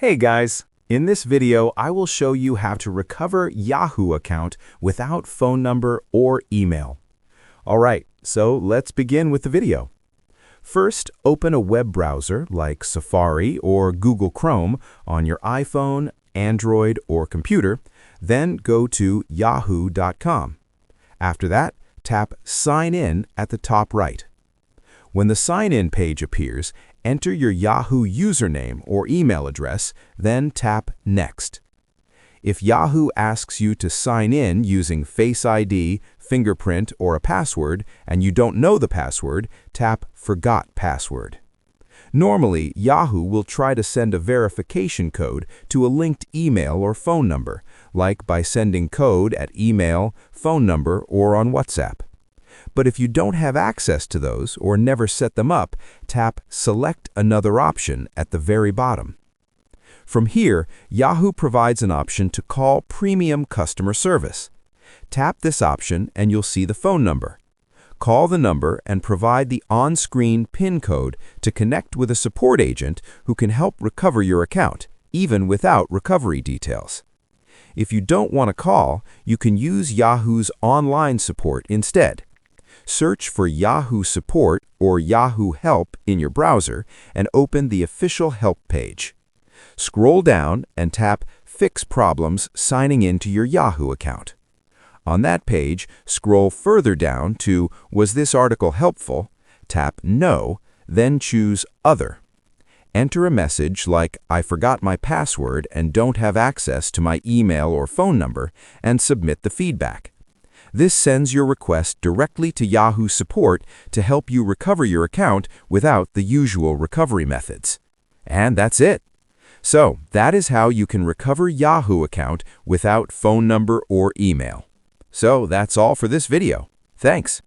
Hey guys, in this video I will show you how to recover Yahoo account without phone number or email. Alright, so let's begin with the video. First, open a web browser like Safari or Google Chrome on your iPhone, Android, or computer, then go to yahoo.com. After that, tap Sign In at the top right. When the Sign In page appears, enter your Yahoo username or email address, then tap Next. If Yahoo asks you to sign in using Face ID, fingerprint, or a password, and you don't know the password, tap Forgot Password. Normally, Yahoo will try to send a verification code to a linked email or phone number, like by sending code at email, phone number, or on WhatsApp. But if you don't have access to those or never set them up, tap Select Another Option at the very bottom. From here, Yahoo provides an option to call Premium Customer Service. Tap this option and you'll see the phone number. Call the number and provide the on-screen PIN code to connect with a support agent who can help recover your account, even without recovery details. If you don't want to call, you can use Yahoo's online support instead. Search for Yahoo Support or Yahoo Help in your browser and open the official help page. Scroll down and tap Fix Problems signing into your Yahoo account. On that page, scroll further down to Was this article helpful? Tap No, then choose Other. Enter a message like I forgot my password and don't have access to my email or phone number, and submit the feedback. This sends your request directly to Yahoo Support to help you recover your account without the usual recovery methods. And that's it. So, that is how you can recover Yahoo account without phone number or email. So, that's all for this video. Thanks.